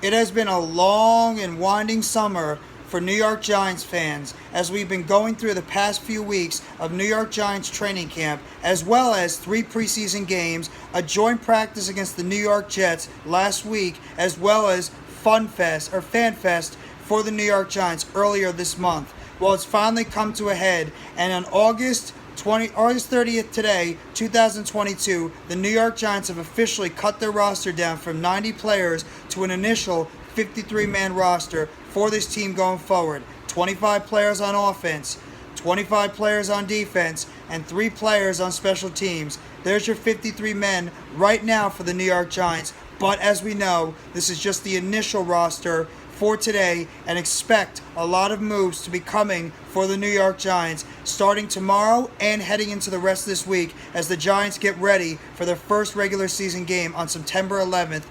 It has been a long and winding summer for New York Giants fans as we've been going through the past few weeks of New York Giants training camp, as well as 3 preseason games, a joint practice against the New York Jets last week, as well as Fan Fest for the New York Giants earlier this month. Well, it's finally come to a head, and on August 30th today, 2022, the New York Giants have officially cut their roster down from 90 players to an initial 53-man roster for this team going forward. 25 players on offense, 25 players on defense, and 3 players on special teams. There's your 53 men right now for the New York Giants. But as we know, this is just the initial roster for today, and expect a lot of moves to be coming for the New York Giants starting tomorrow and heading into the rest of this week as the Giants get ready for their first regular season game on September 11th,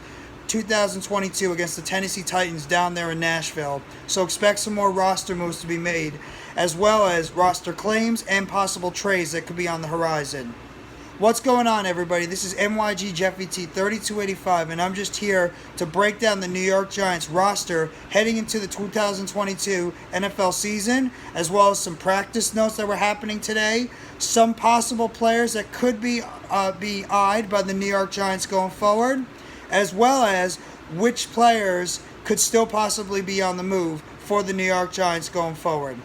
2022 against the Tennessee Titans down there in Nashville. So expect some more roster moves to be made, as well as roster claims and possible trades that could be on the horizon. What's going on, everybody? This is NYG Jeffy T 3285, and I'm just here to break down the New York Giants roster heading into the 2022 NFL season, as well as some practice notes that were happening today, some possible players that could be eyed by the New York Giants going forward, as well as which players could still possibly be on the move for the New York Giants going forward.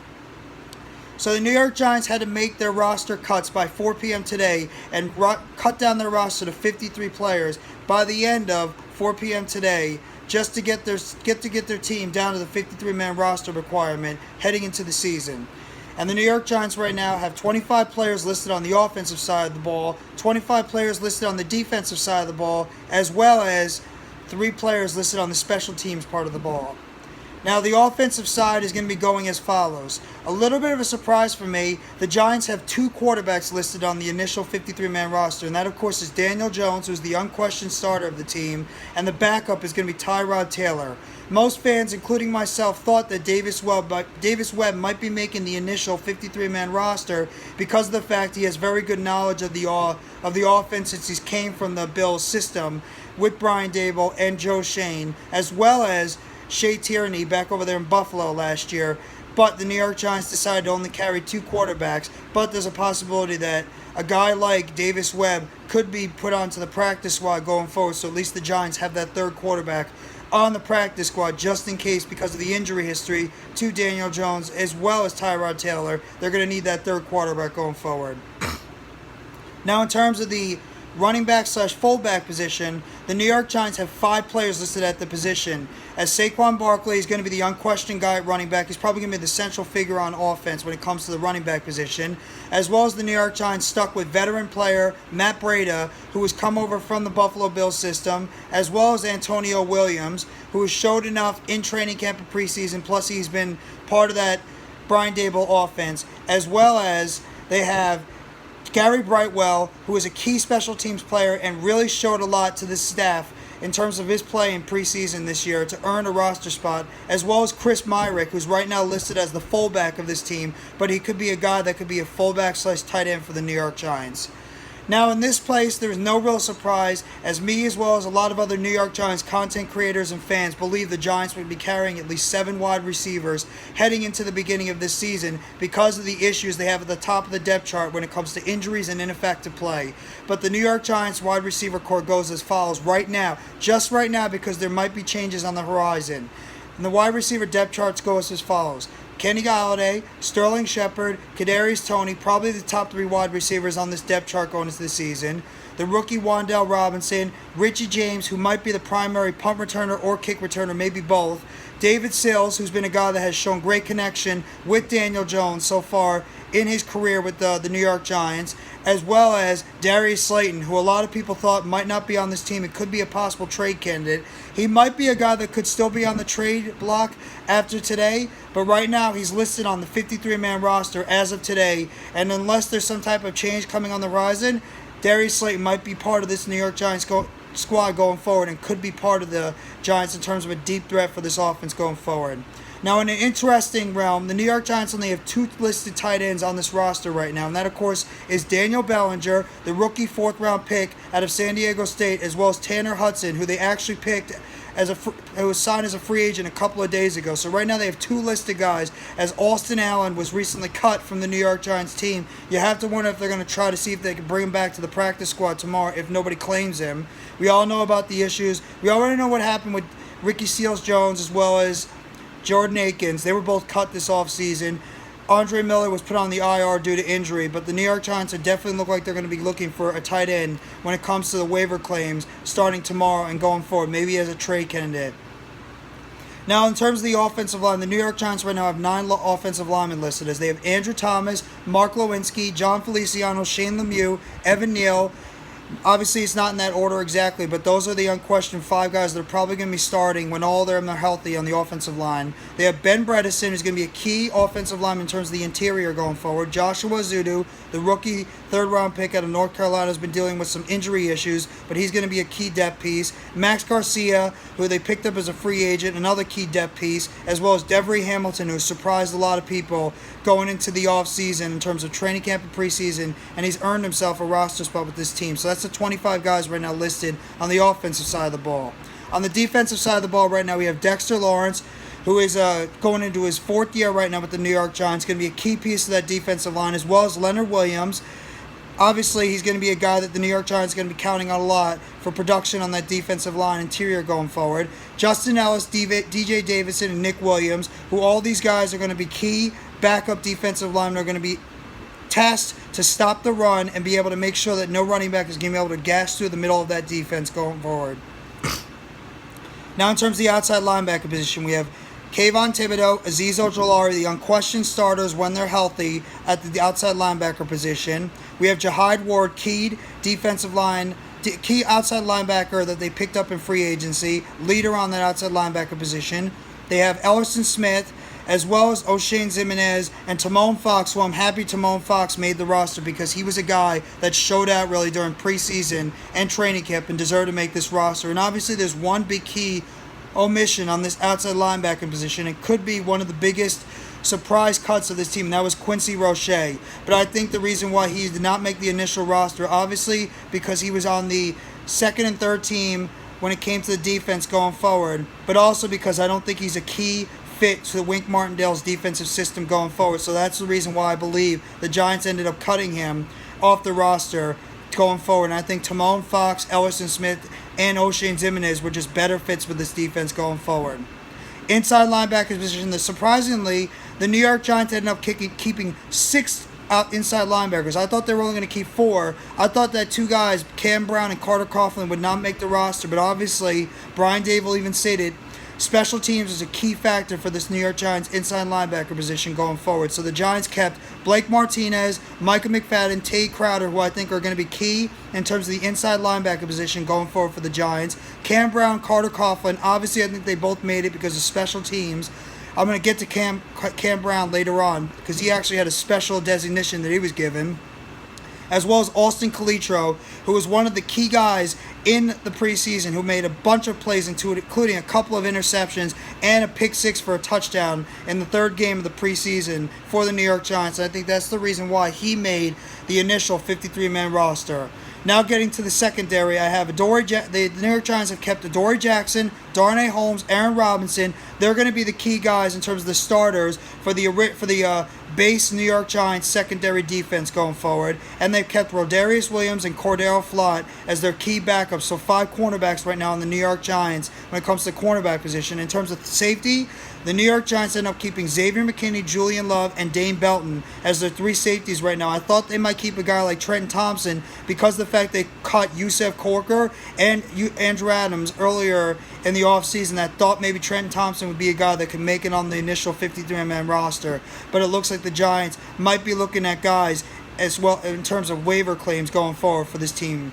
So the New York Giants had to make their roster cuts by 4 p.m. today and cut down their roster to 53 players by the end of 4 p.m. today, just to get their team down to the 53-man roster requirement heading into the season. And the New York Giants right now have 25 players listed on the offensive side of the ball, 25 players listed on the defensive side of the ball, as well as 3 players listed on the special teams part of the ball. Now, the offensive side is going to be going as follows. A little bit of a surprise for me, the Giants have 2 quarterbacks listed on the initial 53-man roster, and that, of course, is Daniel Jones, who's the unquestioned starter of the team, and the backup is going to be Tyrod Taylor. Most fans, including myself, thought that Davis Webb might be making the initial 53-man roster because of the fact he has very good knowledge of the offense since he came from the Bills system with Brian Daboll and Joe Schoen, as well as Shea Tierney back over there in Buffalo last year. But the New York Giants decided to only carry 2 quarterbacks. But there's a possibility that a guy like Davis Webb could be put onto the practice squad going forward. So at least the Giants have that 3rd quarterback on the practice squad just in case, because of the injury history to Daniel Jones as well as Tyrod Taylor. They're going to need that 3rd quarterback going forward. Now, in terms of the running back / fullback position, the New York Giants have 5 players listed at the position. As Saquon Barkley is going to be the unquestioned guy at running back, he's probably going to be the central figure on offense when it comes to the running back position, as well as the New York Giants stuck with veteran player Matt Breida, who has come over from the Buffalo Bills system, as well as Antonio Williams, who has showed enough in training camp and preseason, plus he's been part of that Brian Daboll offense, as well as they have Gary Brightwell, who is a key special teams player and really showed a lot to the staff in terms of his play in preseason this year to earn a roster spot, as well as Chris Myrick, who's right now listed as the fullback of this team, but he could be a guy that could be a fullback / tight end for the New York Giants. Now, in this place, there is no real surprise, as me as well as a lot of other New York Giants content creators and fans believe the Giants would be carrying at least 7 wide receivers heading into the beginning of this season because of the issues they have at the top of the depth chart when it comes to injuries and ineffective play. But the New York Giants wide receiver core goes as follows right now, just right now, because there might be changes on the horizon. And the wide receiver depth charts go as follows: Kenny Golladay, Sterling Shepard, Kadarius Toney, probably the top 3 wide receivers on this depth chart going into the season. The rookie Wan'Dale Robinson, Richie James, who might be the primary punt returner or kick returner, maybe both. David Sills, who's been a guy that has shown great connection with Daniel Jones so far in his career with the New York Giants, as well as Darius Slayton, who a lot of people thought might not be on this team. It could be a possible trade candidate. He might be a guy that could still be on the trade block after today, but right now he's listed on the 53-man roster as of today, and unless there's some type of change coming on the horizon, Darius Slayton might be part of this New York Giants squad going forward and could be part of the Giants in terms of a deep threat for this offense going forward. Now, in an interesting realm, the New York Giants only have 2 listed tight ends on this roster right now, and that, of course, is Daniel Ballinger, the rookie 4th-round pick out of San Diego State, as well as Tanner Hudson, who they actually picked who was signed as a free agent a couple of days ago. So right now they have 2 listed guys, as Austin Allen was recently cut from the New York Giants team. You have to wonder if they're going to try to see if they can bring him back to the practice squad tomorrow if nobody claims him. We all know about the issues. We already know what happened with Ricky Seals-Jones as well as Jordan Akins. They were both cut this offseason. Andre Miller was put on the IR due to injury, but the New York Giants definitely look like they're going to be looking for a tight end when it comes to the waiver claims starting tomorrow and going forward, maybe as a trade candidate. Now, in terms of the offensive line, the New York Giants right now have 9 offensive linemen listed, as they have Andrew Thomas, Mark Lewinsky, John Feliciano, Shane Lemieux, Evan Neal. Obviously, it's not in that order exactly, but those are the unquestioned 5 guys that are probably going to be starting when all of them are healthy on the offensive line. They have Ben Bredesen, who's going to be a key offensive lineman in terms of the interior going forward. Joshua Zudu, the rookie 3rd-round pick out of North Carolina, has been dealing with some injury issues, but he's going to be a key depth piece. Max Garcia, who they picked up as a free agent, another key depth piece, as well as Devery Hamilton, who surprised a lot of people going into the offseason in terms of training camp and preseason, and he's earned himself a roster spot with this team. So that's the 25 guys right now listed on the offensive side of the ball. On the defensive side of the ball right now, we have Dexter Lawrence, who is going into his 4th year right now with the New York Giants, going to be a key piece of that defensive line, as well as Leonard Williams. Obviously, he's going to be a guy that the New York Giants are going to be counting on a lot for production on that defensive line interior going forward. Justin Ellis, DJ Davison, and Nick Williams, who all these guys are going to be key backup defensive linemen, are going to be tasked to stop the run and be able to make sure that no running back is going to be able to gas through the middle of that defense going forward. Now, in terms of the outside linebacker position, we have Kayvon Thibodeau, Azeez Ojulari, the unquestioned starters when they're healthy at the outside linebacker position. We have Jahide Ward, key outside linebacker that they picked up in free agency, leader on that outside linebacker position. They have Ellerson Smith, as well as O'Shane Ximenez and Timon Fox, who I'm happy Timon Fox made the roster because he was a guy that showed out really during preseason and training camp and deserved to make this roster. And obviously there's one big key omission on this outside linebacker position. It could be one of the biggest surprise cuts of this team, and that was Quincy Roche. But I think the reason why he did not make the initial roster, obviously because he was on the 2nd and 3rd team when it came to the defense going forward, but also because I don't think he's a key fit to the Wink Martindale's defensive system going forward. So that's the reason why I believe the Giants ended up cutting him off the roster going forward. And I think Timon Fox, Ellerson Smith, and O'Shane Ximenez were just better fits with this defense going forward. Inside linebacker position, surprisingly, the New York Giants ended up keeping 6 out inside linebackers. I thought they were only going to keep 4. I thought that 2 guys, Cam Brown and Carter Coughlin, would not make the roster, but obviously Brian Dable even stated special teams is a key factor for this New York Giants inside linebacker position going forward. So the Giants kept Blake Martinez, Micah McFadden, Tate Crowder, who I think are going to be key in terms of the inside linebacker position going forward for the Giants. Cam Brown, Carter Coughlin, obviously I think they both made it because of special teams. I'm going to get to Cam Brown later on because he actually had a special designation that he was given, as well as Austin Calitro, who was one of the key guys in the preseason who made a bunch of plays, including a couple of interceptions and a pick 6 for a touchdown in the 3rd game of the preseason for the New York Giants. I think that's the reason why he made the initial 53-man roster. Now getting to the secondary, I have the New York Giants have kept Adoree Jackson, Darnay Holmes, Aaron Robinson. They're going to be the key guys in terms of the starters for the base New York Giants secondary defense going forward. And they've kept Rodarius Williams and Cordell Flott as their key backups. So 5 cornerbacks right now in the New York Giants when it comes to the cornerback position. In terms of safety, the New York Giants end up keeping Xavier McKinney, Julian Love, and Dane Belton as their 3 safeties right now. I thought they might keep a guy like Trenton Thompson because of the fact they cut Yusef Corker and Andrew Adams earlier in the offseason. That thought maybe Trenton Thompson would be a guy that could make it on the initial 53-man roster. But it looks like the Giants might be looking at guys as well in terms of waiver claims going forward for this team.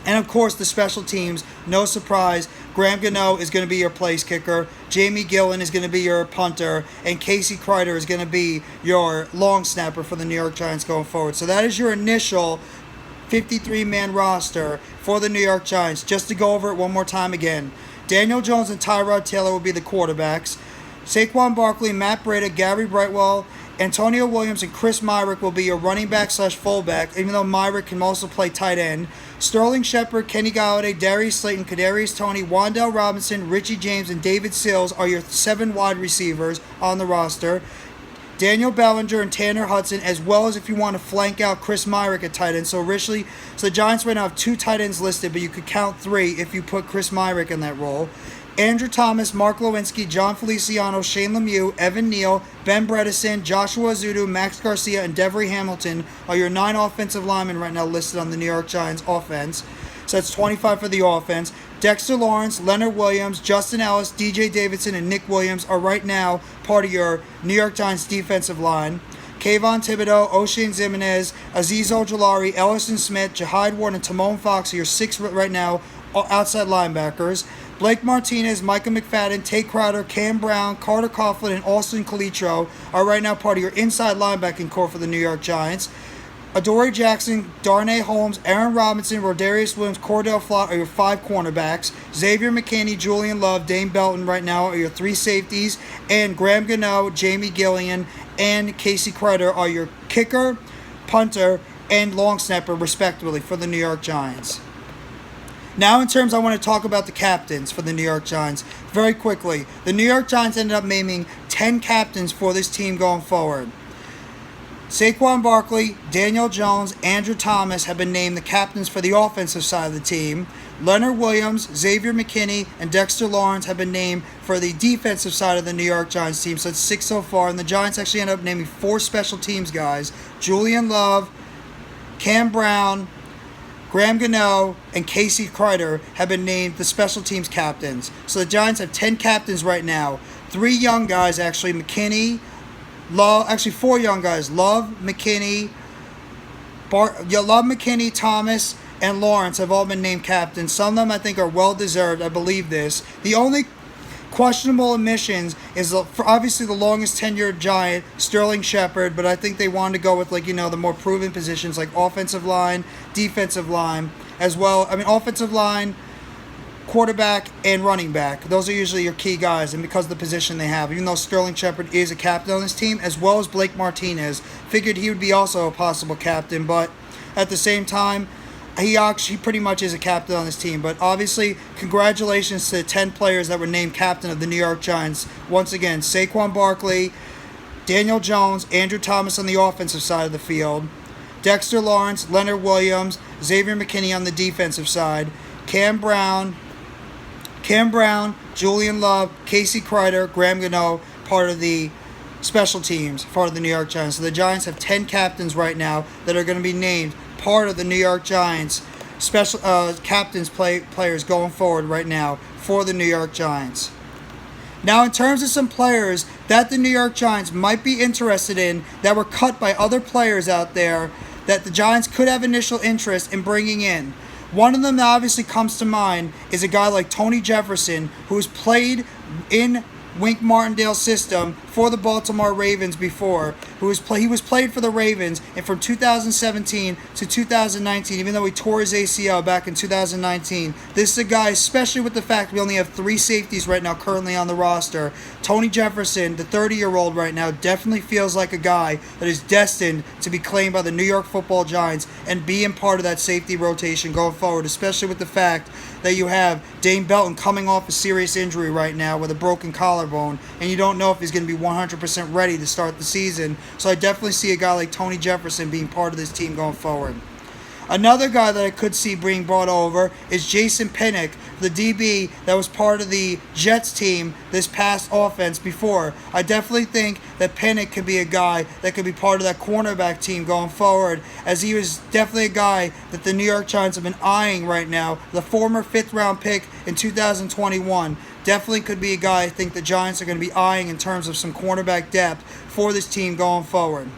And of course, the special teams, no surprise, Graham Gano is going to be your place kicker, Jamie Gillen is going to be your punter, and Casey Kreider is going to be your long snapper for the New York Giants going forward. So that is your initial 53-man roster for the New York Giants. Just to go over it one more time again, Daniel Jones and Tyrod Taylor will be the quarterbacks. Saquon Barkley, Matt Breida, Gary Brightwell, Antonio Williams, and Chris Myrick will be your running back / fullback, even though Myrick can also play tight end. Sterling Shepard, Kenny Golladay, Darius Slayton, Kadarius Toney, Wan'Dale Robinson, Richie James, and David Sills are your 7 wide receivers on the roster. Daniel Ballinger and Tanner Hudson, as well as if you want to flank out Chris Myrick at tight end. So the Giants right now have 2 tight ends listed, but you could count 3 if you put Chris Myrick in that role. Andrew Thomas, Mark Lewinsky, John Feliciano, Shane Lemieux, Evan Neal, Ben Bredesen, Joshua Zudu, Max Garcia, and Devery Hamilton are your 9 offensive linemen right now listed on the New York Giants offense. So that's 25 for the offense. Dexter Lawrence, Leonard Williams, Justin Ellis, DJ Davidson, and Nick Williams are right now part of your New York Giants defensive line. Kayvon Thibodeau, O'Shane Zimenez, Azeez Ojulari, Ellison Smith, Jahide Ward, and Timon Fox are your 6 right now outside linebackers. Blake Martinez, Micah McFadden, Tate Crowder, Cam Brown, Carter Coughlin, and Austin Calitro are right now part of your inside linebacking core for the New York Giants. Adoree Jackson, Darnay Holmes, Aaron Robinson, Rodarius Williams, Cordell Flott are your 5 cornerbacks. Xavier McKinney, Julian Love, Dane Belton right now are your 3 safeties. And Graham Gano, Jamie Gillian, and Casey Kreider are your kicker, punter, and long snapper, respectively, for the New York Giants. Now I want to talk about the captains for the New York Giants. Very quickly, the New York Giants ended up naming 10 captains for this team going forward. Saquon Barkley, Daniel Jones, Andrew Thomas have been named the captains for the offensive side of the team. Leonard Williams, Xavier McKinney, and Dexter Lawrence have been named for the defensive side of the New York Giants team. So it's 6 so far, and the Giants actually ended up naming 4 special teams guys. Julian Love, Cam Brown, Graham Gano, and Casey Kreider have been named the special teams captains. So the Giants have 10 captains right now. 3 young guys, actually, McKinney, Love, actually 4 young guys, Love, McKinney, Thomas, and Lawrence have all been named captains. Some of them I think are well-deserved, I believe this. The only questionable omissions is obviously the longest tenured Giant, Sterling Shepard, but I think they wanted to go with the more proven positions like offensive line, defensive line, as well. I mean, offensive line, quarterback, and running back. Those are usually your key guys, and because of the position they have. Even though Sterling Shepard is a captain on this team, as well as Blake Martinez, figured he would be also a possible captain, but at the same time, he pretty much is a captain on this team. But obviously, congratulations to the 10 players that were named captain of the New York Giants. Once again, Saquon Barkley, Daniel Jones, Andrew Thomas on the offensive side of the field, Dexter Lawrence, Leonard Williams, Xavier McKinney on the defensive side, Cam Brown, Julian Love, Casey Kreider, Graham Gano, part of the special teams, part of the New York Giants. So the Giants have 10 captains right now that are going to be named part of the New York Giants special captains players going forward right now for the New York Giants. Now, in terms of some players that the New York Giants might be interested in that were cut by other players out there that the Giants could have initial interest in bringing in. One of them that obviously comes to mind is a guy like Tony Jefferson, who has played in Wink Martindale's system for the Baltimore Ravens before, he was played for the Ravens, and from 2017 to 2019, even though he tore his ACL back in 2019, this is a guy, especially with the fact we only have 3 safeties right now currently on the roster. Tony Jefferson, the 30-year-old right now, definitely feels like a guy that is destined to be claimed by the New York Football Giants and being part of that safety rotation going forward, especially with the fact that you have Dane Belton coming off a serious injury right now with a broken collarbone, and you don't know if he's going to be 100% ready to start the season. So I definitely see a guy like Tony Jefferson being part of this team going forward. Another guy that I could see being brought over is Jason Pinick, the DB that was part of the Jets team this past offense before. I definitely think that Pinick could be a guy that could be part of that cornerback team going forward, as he was definitely a guy that the New York Giants have been eyeing right now. The former 5th-round pick in 2021 definitely could be a guy I think the Giants are going to be eyeing in terms of some cornerback depth for this team going forward.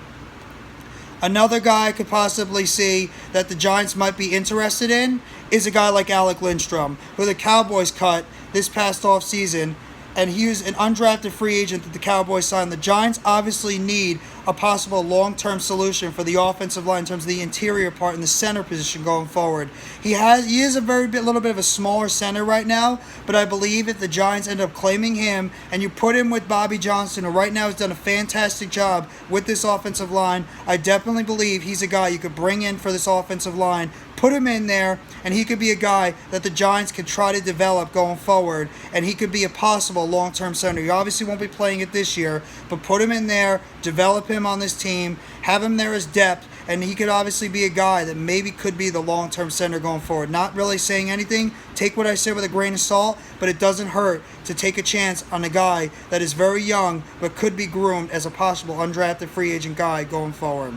Another guy I could possibly see that the Giants might be interested in is a guy like Alec Lindstrom, who the Cowboys cut this past offseason and he was an undrafted free agent that the Cowboys signed. The Giants obviously need a possible long-term solution for the offensive line in terms of the interior part and the center position going forward. He is a little bit of a smaller center right now, but I believe if the Giants end up claiming him and you put him with Bobby Johnson, who right now has done a fantastic job with this offensive line, I definitely believe he's a guy you could bring in for this offensive line, put him in there, and he could be a guy that the Giants could try to develop going forward, and he could be a possible long-term center. He obviously won't be playing it this year, but put him in there, develop him on this team, have him there as depth, and he could obviously be a guy that maybe could be the long-term center going forward. Not really saying anything. Take what I say with a grain of salt, but it doesn't hurt to take a chance on a guy that is very young but could be groomed as a possible undrafted free agent guy going forward.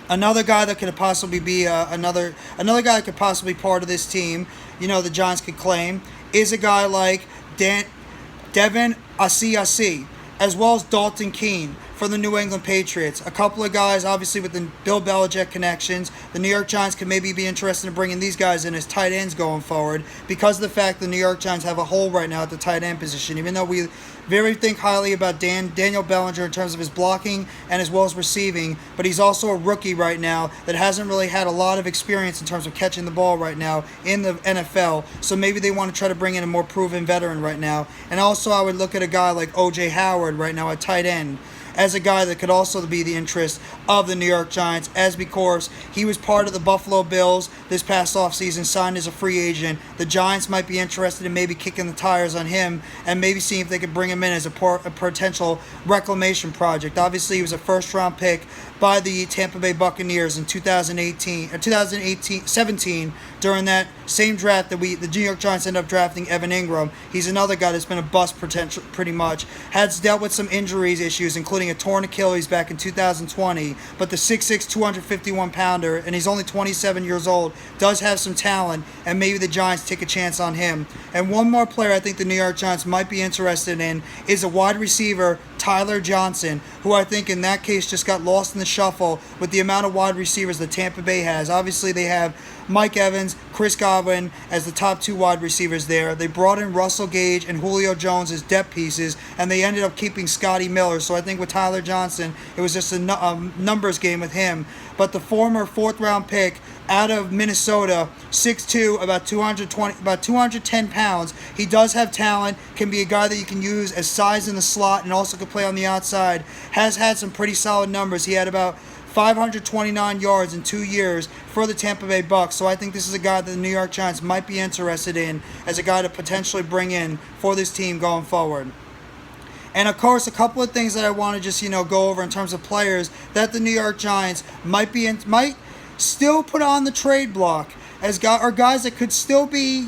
Another guy that could possibly be another guy that could possibly be part of this team, the Giants could claim, is a guy like Devin Asiasi, as well as Dalton Keene for the New England Patriots. A couple of guys, obviously, with the Bill Belichick connections. The New York Giants could maybe be interested in bringing these guys in as tight ends going forward because of the fact the New York Giants have a hole right now at the tight end position. Even though we very think highly about Daniel Ballinger in terms of his blocking and as well as receiving, but he's also a rookie right now that hasn't really had a lot of experience in terms of catching the ball right now in the NFL. So maybe they want to try to bring in a more proven veteran right now. And also I would look at a guy like O.J. Howard right now at tight end as a guy that could also be the interest of the New York Giants, as because he was part of the Buffalo Bills this past offseason, signed as a free agent. The Giants might be interested in maybe kicking the tires on him and maybe seeing if they could bring him in as a potential reclamation project. Obviously, he was a first-round pick by the Tampa Bay Buccaneers in 2017 during that same draft that the New York Giants ended up drafting Evan Ingram. He's another guy that's been a bust potential, pretty much. Has dealt with some injuries issues, including a torn Achilles back in 2020, but the 6'6", 251-pounder, and he's only 27 years old, does have some talent, and maybe the Giants take a chance on him. And one more player I think the New York Giants might be interested in is a wide receiver, Tyler Johnson, who I think in that case just got lost in the shuffle with the amount of wide receivers that Tampa Bay has. Obviously, they have Mike Evans, Chris Godwin as the top two wide receivers there. They brought in Russell Gage and Julio Jones as depth pieces, and they ended up keeping Scotty Miller. So I think with Tyler Johnson, it was just a numbers game with him. But the former fourth-round pick out of Minnesota, 6'2", about 210 pounds. He does have talent, can be a guy that you can use as size in the slot and also can play on the outside. Has had some pretty solid numbers. He had about 529 yards in 2 years for the Tampa Bay Bucks. So I think this is a guy that the New York Giants might be interested in as a guy to potentially bring in for this team going forward. And of course, a couple of things that I want to just go over in terms of players that the New York Giants might still put on the trade block as guys that could still be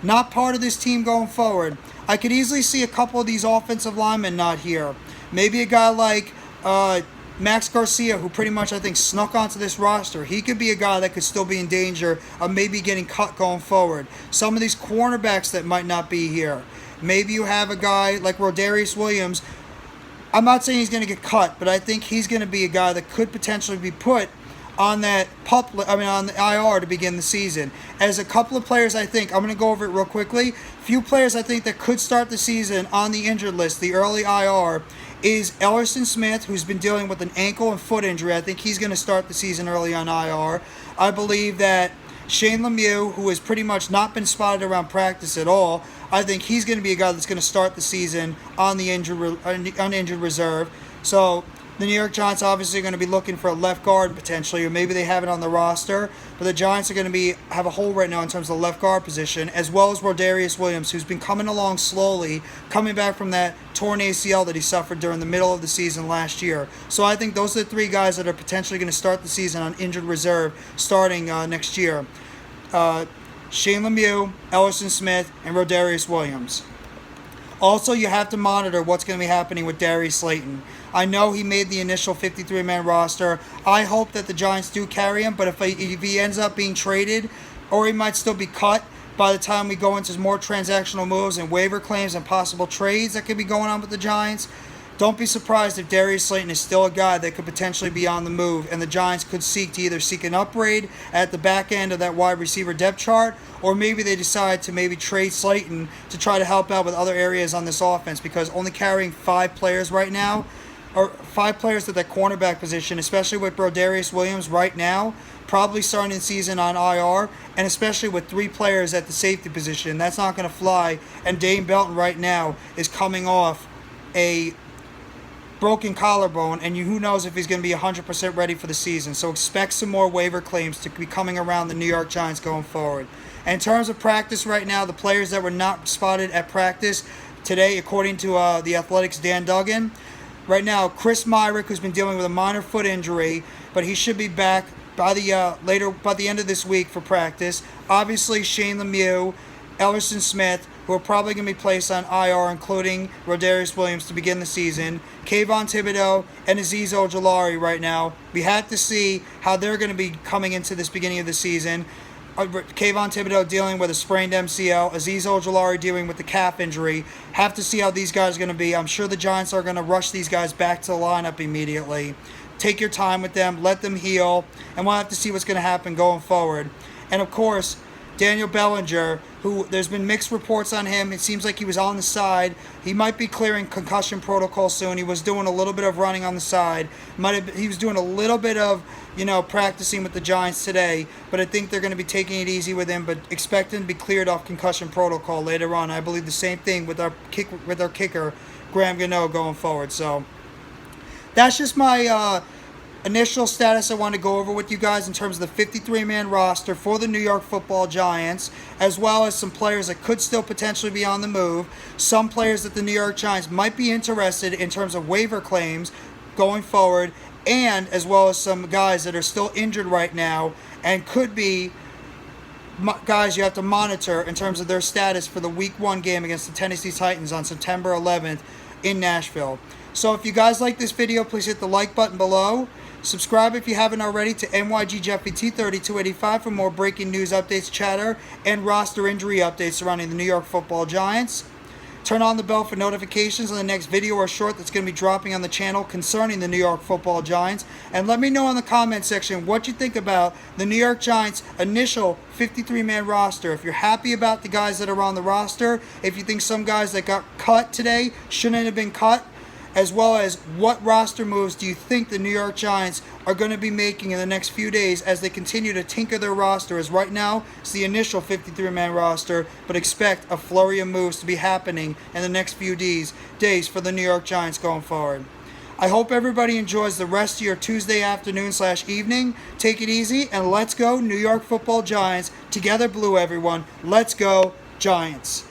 not part of this team going forward. I could easily see a couple of these offensive linemen not here. Maybe a guy like Max Garcia, who pretty much I think snuck onto this roster. He could be a guy that could still be in danger of maybe getting cut going forward. Some of these cornerbacks that might not be here. Maybe you have a guy like Rodarius Williams. I'm not saying he's going to get cut, but I think he's going to be a guy that could potentially be put on the IR to begin the season. As a couple of players, I think, I'm going to go over it real quickly. Few players I think that could start the season on the injured list, the early IR, is Ellerson Smith, who's been dealing with an ankle and foot injury. I think he's going to start the season early on IR. I believe that Shane Lemieux, who has pretty much not been spotted around practice at all, I think he's going to be a guy that's going to start the season on the uninjured reserve. So the New York Giants obviously are going to be looking for a left guard potentially, or maybe they have it on the roster. But the Giants are going to have a hole right now in terms of the left guard position, as well as Rodarius Williams, who's been coming along slowly, coming back from that torn ACL that he suffered during the middle of the season last year. So I think those are the three guys that are potentially going to start the season on injured reserve starting next year. Shane Lemieux, Ellerson Smith, and Rodarius Williams. Also, you have to monitor what's going to be happening with Darius Slayton. I know he made the initial 53-man roster. I hope that the Giants do carry him, but if he ends up being traded, or he might still be cut by the time we go into more transactional moves and waiver claims and possible trades that could be going on with the Giants, Don't be surprised if Darius Slayton is still a guy that could potentially be on the move, and the Giants could seek to either seek an upgrade at the back end of that wide receiver depth chart, or maybe they decide to maybe trade Slayton to try to help out with other areas on this offense, because only carrying 5 players right now, or 5 players at that cornerback position, especially with Brodarius Williams right now, probably starting the season on IR, and especially with 3 players at the safety position, that's not going to fly. And Dane Belton right now is coming off a broken collarbone, and who knows if he's going to be 100% ready for the season. So expect some more waiver claims to be coming around the New York Giants going forward. And in terms of practice right now, the players that were not spotted at practice today, according to the Athletic's Dan Duggan, right now Chris Myrick, who's been dealing with a minor foot injury, but he should be back by the end of this week for practice. Obviously, Shane Lemieux, Ellerson Smith, who are probably going to be placed on IR, including Rodarius Williams to begin the season. Kayvon Thibodeau and Azeez Ojulari right now. We had to see how they're going to be coming into this beginning of the season. Kayvon Thibodeau dealing with a sprained MCL. Azeez Ojulari dealing with the calf injury. Have to see how these guys are going to be. I'm sure the Giants are going to rush these guys back to the lineup immediately. Take your time with them. Let them heal. And we'll have to see what's going to happen going forward. And, of course, Daniel Ballinger, who there's been mixed reports on him. It seems like he was on the side. He might be clearing concussion protocol soon. He was doing a little bit of running on the side. He was doing a little bit of, practicing with the Giants today. But I think they're going to be taking it easy with him. But expect him to be cleared off concussion protocol later on. I believe the same thing with our kicker, Graham Gano, going forward. So that's just my initial status I want to go over with you guys in terms of the 53-man roster for the New York Football Giants, as well as some players that could still potentially be on the move, some players that the New York Giants might be interested in terms of waiver claims going forward, and as well as some guys that are still injured right now and could be guys you have to monitor in terms of their status for the Week 1 game against the Tennessee Titans on September 11th in Nashville. So if you guys like this video, please hit the like button below. Subscribe if you haven't already to NYGJeffyT3285 for more breaking news updates, chatter, and roster injury updates surrounding the New York Football Giants. Turn on the bell for notifications on the next video or short that's going to be dropping on the channel concerning the New York Football Giants. And let me know in the comment section what you think about the New York Giants' initial 53-man roster. If you're happy about the guys that are on the roster, if you think some guys that got cut today shouldn't have been cut, as well as what roster moves do you think the New York Giants are going to be making in the next few days as they continue to tinker their roster, as right now it's the initial 53-man roster, but expect a flurry of moves to be happening in the next few days for the New York Giants going forward. I hope everybody enjoys the rest of your Tuesday afternoon/evening. Take it easy, and let's go New York Football Giants. Together blue, everyone. Let's go Giants.